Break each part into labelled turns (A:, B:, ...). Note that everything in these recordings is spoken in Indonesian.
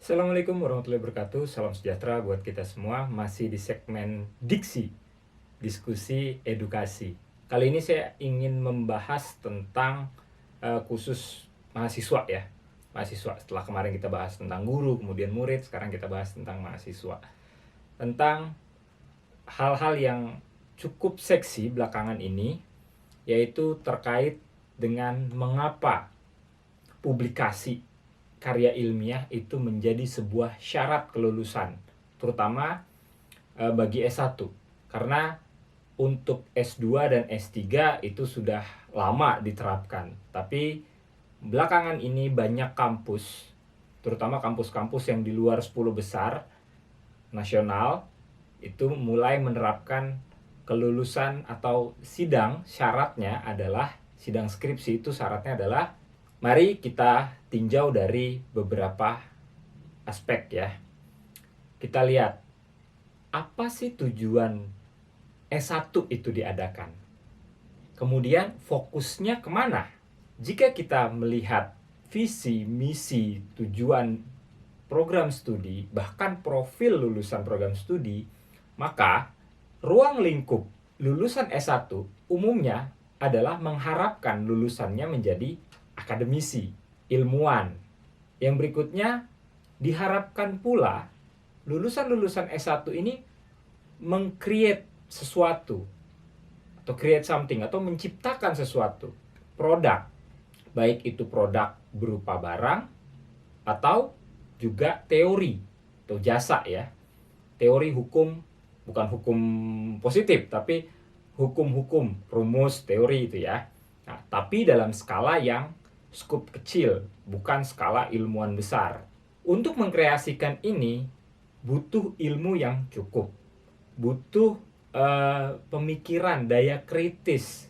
A: Assalamualaikum warahmatullahi wabarakatuh. Salam sejahtera buat kita semua. Masih di segmen Diksi, diskusi edukasi. Kali ini saya ingin membahas tentang khusus mahasiswa ya. Mahasiswa, setelah kemarin kita bahas tentang guru, kemudian murid, sekarang kita bahas tentang mahasiswa. Tentang hal-hal yang cukup seksi belakangan ini, yaitu terkait dengan mengapa publikasi karya ilmiah itu menjadi sebuah syarat kelulusan, terutama bagi S1. Karena untuk S2 dan S3 itu sudah lama diterapkan. Tapi belakangan ini banyak kampus, terutama kampus-kampus yang di luar 10 besar nasional, itu mulai menerapkan kelulusan atau sidang syaratnya adalah, sidang skripsi itu syaratnya adalah, mari kita tinjau dari beberapa aspek ya. Kita lihat, apa sih tujuan S1 itu diadakan? Kemudian fokusnya kemana? Jika kita melihat visi, misi, tujuan program studi, bahkan profil lulusan program studi, maka ruang lingkup lulusan S1 umumnya adalah mengharapkan lulusannya menjadi akademisi, ilmuwan. Yang berikutnya, diharapkan pula lulusan-lulusan S1 ini meng-create sesuatu, atau create something, atau menciptakan sesuatu, produk. Baik itu produk berupa barang, atau juga teori, atau jasa ya. Teori hukum, bukan hukum positif, tapi hukum-hukum, rumus, teori itu ya. Nah, tapi dalam skala yang skup kecil, bukan skala ilmuwan besar. Untuk mengkreasikan ini butuh ilmu yang cukup, butuh pemikiran, daya kritis,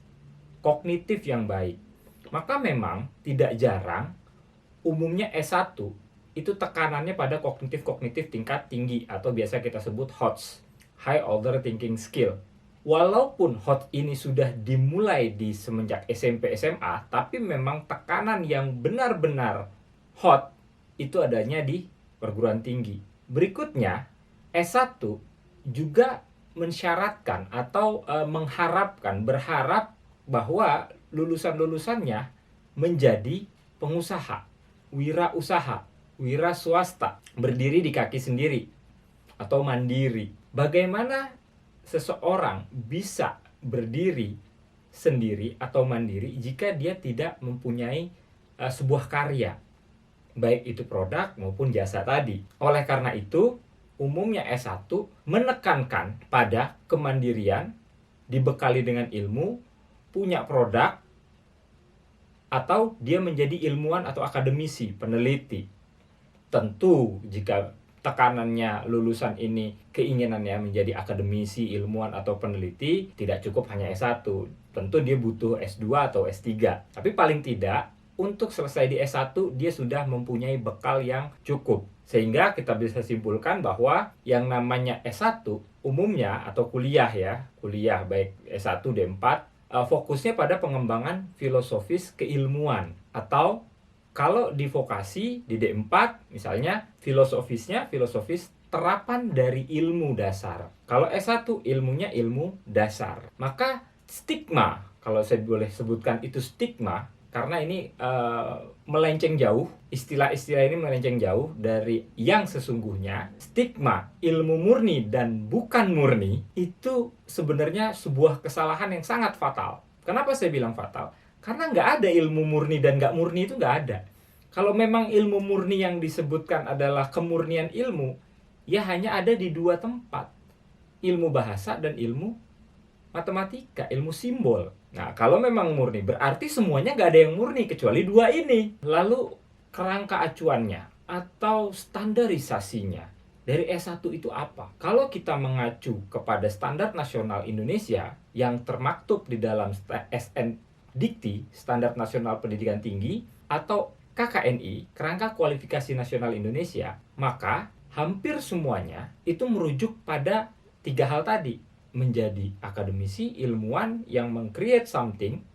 A: kognitif yang baik. Maka memang tidak jarang umumnya S1 itu tekanannya pada kognitif tingkat tinggi, atau biasa kita sebut HOTS, High Order Thinking Skill. Walaupun HOT ini sudah dimulai di semenjak SMP SMA, tapi memang tekanan yang benar-benar HOT itu adanya di perguruan tinggi. Berikutnya, S1 juga mensyaratkan atau berharap bahwa lulusan-lulusannya menjadi pengusaha, wirausaha, wira swasta, berdiri di kaki sendiri atau mandiri. Bagaimana seseorang bisa berdiri sendiri atau mandiri jika dia tidak mempunyai sebuah karya, baik itu produk maupun jasa tadi. Oleh karena itu, umumnya S1 menekankan pada kemandirian, dibekali dengan ilmu, punya produk, atau dia menjadi ilmuwan atau akademisi, peneliti. Tentu jika tekanannya lulusan ini keinginannya menjadi akademisi, ilmuwan atau peneliti, tidak cukup hanya S1. Tentu dia butuh S2 atau S3. Tapi paling tidak untuk selesai di S1 dia sudah mempunyai bekal yang cukup. Sehingga kita bisa simpulkan bahwa yang namanya S1 umumnya atau kuliah ya, kuliah baik S1 D4 fokusnya pada pengembangan filosofis keilmuan, atau kalau di vokasi di D4 misalnya filosofis terapan dari ilmu dasar. Kalau S1 ilmunya ilmu dasar. Maka stigma, kalau saya boleh sebutkan itu stigma, karena ini melenceng jauh, istilah-istilah ini melenceng jauh dari yang sesungguhnya. Stigma ilmu murni dan bukan murni itu sebenarnya sebuah kesalahan yang sangat fatal. Kenapa saya bilang fatal? Karena nggak ada ilmu murni dan nggak murni, itu nggak ada. Kalau memang ilmu murni yang disebutkan adalah kemurnian ilmu, ya hanya ada di dua tempat. Ilmu bahasa dan ilmu matematika, ilmu simbol. Nah, kalau memang murni, berarti semuanya nggak ada yang murni kecuali dua ini. Lalu kerangka acuannya atau standarisasinya dari S1 itu apa? Kalau kita mengacu kepada Standar Nasional Indonesia yang termaktub di dalam SN Dikti, Standar Nasional Pendidikan Tinggi, atau KKNI, Kerangka Kualifikasi Nasional Indonesia, maka hampir semuanya itu merujuk pada tiga hal tadi. Menjadi akademisi, ilmuwan yang meng-create something,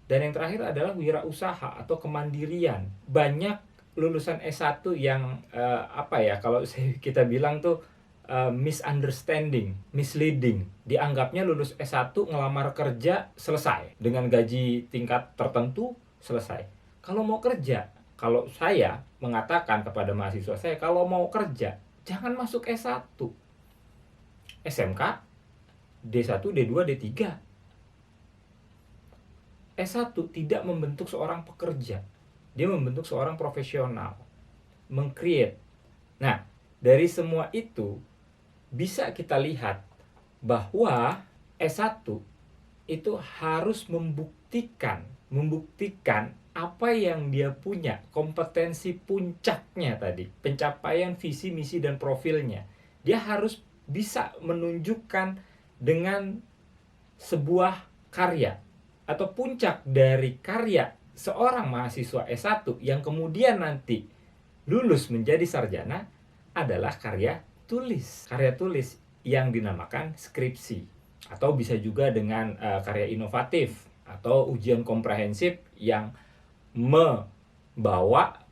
A: dan yang terakhir adalah wirausaha atau kemandirian. Banyak lulusan S1 yang apa ya, kalau kita bilang tuh misunderstanding, misleading. Dianggapnya lulus S1 ngelamar kerja selesai. Dengan gaji tingkat tertentu selesai. Kalau mau kerja, kalau saya mengatakan kepada mahasiswa saya, kalau mau kerja, jangan masuk S1. SMK, D1, D2, D3. S1 tidak membentuk seorang pekerja. Dia membentuk seorang profesional. Meng-create. Nah, dari semua itu, bisa kita lihat bahwa S1 itu harus membuktikan apa yang dia punya, kompetensi puncaknya tadi, pencapaian visi, misi, dan profilnya. Dia harus bisa menunjukkan dengan sebuah karya atau puncak dari karya seorang mahasiswa S1 yang kemudian nanti lulus menjadi sarjana adalah karya tulis. Karya tulis yang dinamakan skripsi, atau bisa juga dengan karya inovatif atau ujian komprehensif yang membawa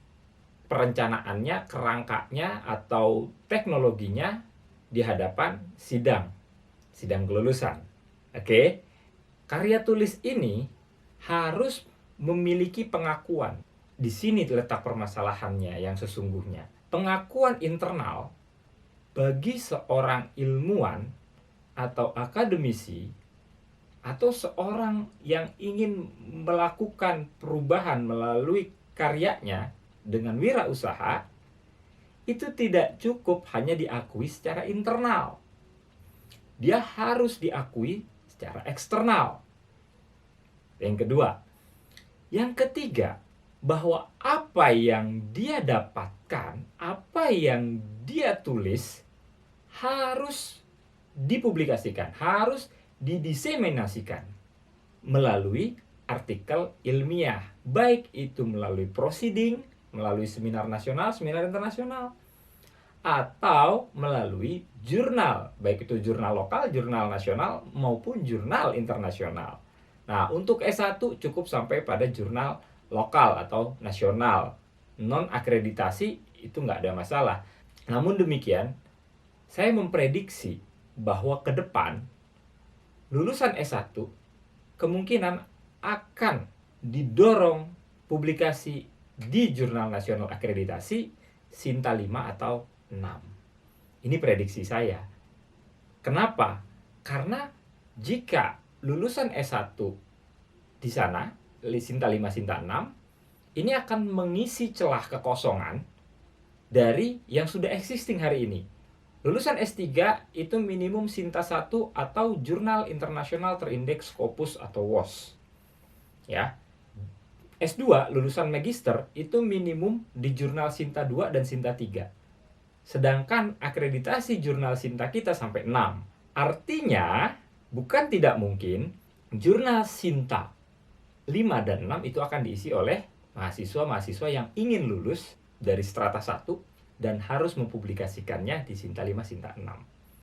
A: perencanaannya, kerangkanya atau teknologinya di hadapan sidang kelulusan. Oke. Karya tulis ini harus memiliki pengakuan. Di sini letak permasalahannya yang sesungguhnya. Pengakuan internal bagi seorang ilmuwan atau akademisi atau seorang yang ingin melakukan perubahan melalui karyanya dengan wirausaha, itu tidak cukup hanya diakui secara internal. Dia harus diakui secara eksternal. Yang kedua. Yang ketiga, bahwa apa yang dia dapatkan, apa yang dia tulis harus dipublikasikan, harus didiseminasikan melalui artikel ilmiah, baik itu melalui proceeding, melalui seminar nasional, seminar internasional, atau melalui jurnal, baik itu jurnal lokal, jurnal nasional, maupun jurnal internasional. Nah, untuk S1 cukup sampai pada jurnal lokal atau nasional. Non-akreditasi itu nggak ada masalah. Namun demikian, saya memprediksi bahwa ke depan, lulusan S1 kemungkinan akan didorong publikasi di jurnal nasional akreditasi Sinta 5 atau 6. Ini prediksi saya. Kenapa? Karena jika lulusan S1 di sana, Sinta 5, Sinta 6, ini akan mengisi celah kekosongan dari yang sudah existing hari ini. Lulusan S3 itu minimum Sinta 1 atau Jurnal Internasional Terindeks Scopus atau WOS. Ya. S2 lulusan Magister itu minimum di Jurnal Sinta 2 dan Sinta 3. Sedangkan akreditasi jurnal Sinta kita sampai 6. Artinya, bukan tidak mungkin jurnal Sinta 5 dan 6 itu akan diisi oleh mahasiswa-mahasiswa yang ingin lulus dari strata 1 dan harus mempublikasikannya di Sinta 5, Sinta 6.